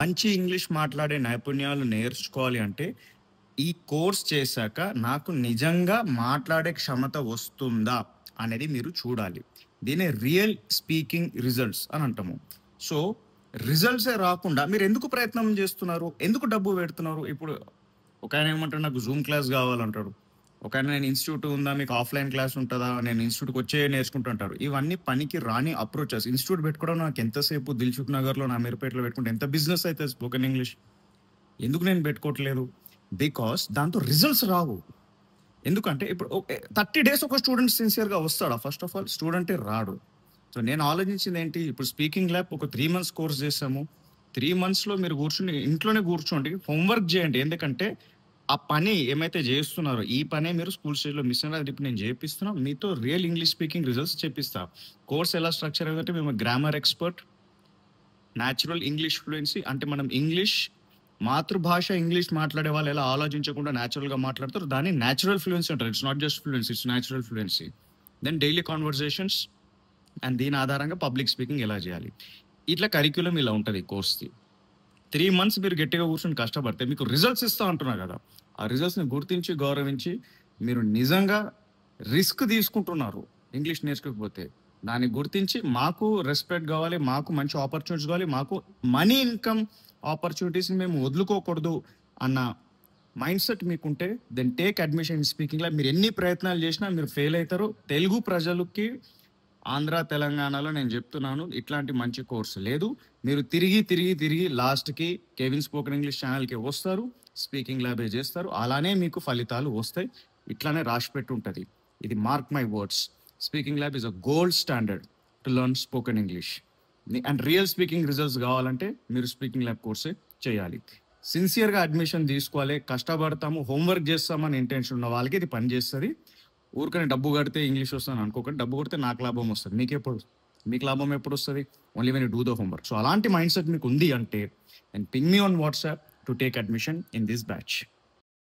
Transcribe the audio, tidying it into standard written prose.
మంచి ఇంగ్లీష్ మాట్లాడే నైపుణ్యాలు నేర్చుకోవాలి అంటే, ఈ కోర్స్ చేశాక నాకు నిజంగా మాట్లాడే క్షమత వస్తుందా అనేది మీరు చూడాలి. దీన్నే రియల్ స్పీకింగ్ రిజల్ట్స్ అని అంటాము. సో, రిజల్ట్సే రాకుండా మీరెందుకు ప్రయత్నం జేస్తున్నారు? ఎందుకు డబ్బు పెడుతున్నారు? ఇప్పుడు ఒకాయన ఏమంటాడు, నాకు జూమ్ క్లాస్ గావాలంటాడు. ఒకాయన నేను ఇన్‌స్టిట్యూట్ ఉందా? మీకు ఆఫ్‌లైన్ క్లాస్ ఉంటదా? నేను ఇన్‌స్టిట్యూట్‌కొచ్చే నేర్చుకుంటా అంటారు. ఇవన్నీ పనికి రాని అప్రోచెస్. ఇన్‌స్టిట్యూట్ పెట్టుకోవడం నాకెంతసేపు దిల్‌సుఖ్ నగర్‌లోనో, అమీర్పేటలో పెట్టుకుంటే ఎంత బిజినెస్ అయితది స్పోకెన్ ఇంగ్లీష్. ఎందుకు నేను పెట్టుకోవట్లేదు? బికాస్ దాంతో రిజల్ట్స్ రావు. ఎందుకంటే ఇప్పుడు 30 డేస్ ఒక స్టూడెంట్ సిన్సియర్‌గా వస్తాడా? ఫస్ట్ ఆఫ్ ఆల్ స్టూడెంటే రాడు. సో, నేను ఆలోచించిందేంటి, ఇప్పుడు స్పీకింగ్ ల్యాబ్ ఒక 3 మంత్స్ కోర్స్ చేసాము. 3 మంత్స్‌లో మీరు కూర్చొని ఇంట్లోనే కూర్చోండి. హోంవర్క్ చేయండి. ఎందుకంటే ఆ పని ఏమైతే చేస్తున్నారో, ఈ పనే మీరు స్కూల్ స్టేజ్‌లో మిస్ అయినారు. అది ఇప్పుడు నేను చేపిస్తున్నా. మీతో రియల్ ఇంగ్లీష్ స్పీకింగ్ రిజల్ట్స్ చేపిస్తా. కోర్స్ ఎలా స్ట్రక్చర్ అయ్యిందంటే మేము grammar expert, natural English fluency అంటే మనం ఇంగ్లీష్ మాతృభాష ఇంగ్లీష్ మాట్లాడే వాళ్ళు ఎలా ఆలోచించకుండా నేచురల్‌గా మాట్లాడతారో దాన్ని నేచురల్ ఫ్లూయెన్సీ అంటారు. It's not just fluency, it's natural fluency. Then daily conversations and దీని ఆధారంగా పబ్లిక్ స్పీకింగ్ ఎలా చేయాలి. ఇట్లా కరిక్యులమ్ ఇలా ఉంటది కోర్స్‌ది. 3 మంత్స్ మీరు గట్టిగా కూర్చొని కష్టపడితే మీకు రిజల్ట్స్ ఇస్తా అంటున్నా కదా! ఆ రిజల్ట్స్‌ని గుర్తించి, గౌరవించి మీరు నిజంగా రిస్క్ తీసుకుంటున్నారు ఇంగ్లీష్ నేర్చుకోకపోతే. దాన్ని గుర్తించి మాకు రెస్పెక్ట్ గావాలి, మాకు మంచి ఆపర్చునిటీస్ గావాలి, మాకు మనీ ఇన్‌కమ్ ఆపర్చునిటీస్‌ని మేము వదులుకోకూడదు అన్న మైండ్‌సెట్ మీకుంటే then take admission in speaking lab. మీరు ఎన్ని ప్రయత్నాలు చేసినా మీరు ఫెయిల్ అయితారు. తెలుగు ప్రజలకి ఆంధ్ర, తెలంగాణలో నేను జెప్తున్నాను. ఇట్లాంటి మంచి కోర్స్ లేదు. మీరు తిరిగి లాస్ట్‌కి కెవిన్ స్పోకెన్ ఇంగ్లీష్ ఛానెల్‌కే వస్తారు. స్పీకింగ్ ల్యాబే జేస్తారు. అలానే మీకు ఫలితాలు వస్తాయి. ఇట్లానే రాసిపెట్టుంటది. ఇది mark my words. Speaking lab is a gold standard to learn spoken English. And real speaking results గావాలంటే మీరు స్పీకింగ్ ల్యాబ్ కోర్సే చేయాలి. సిన్సియర్‌గా అడ్మిషన్ తీసుకోవాలి. కష్టపడతాము, హోంవర్క్ జేస్తామని ఇంటెన్షన్ ఉన్న వాళ్ళకి ఇది పనిజేస్తది. ఊరికనే డబ్బు కడితే ఇంగ్లీష్ వస్తదని అనుకోకండి. డబ్బు కొడితే నాకు లాభం వస్తది. మీకు లాభం ఎప్పుడొస్తది? Only when you do the homework. So, అలాంటి మైండ్‌సెట్ మీకుంది అంటే then ping me on WhatsApp to take admission in this batch.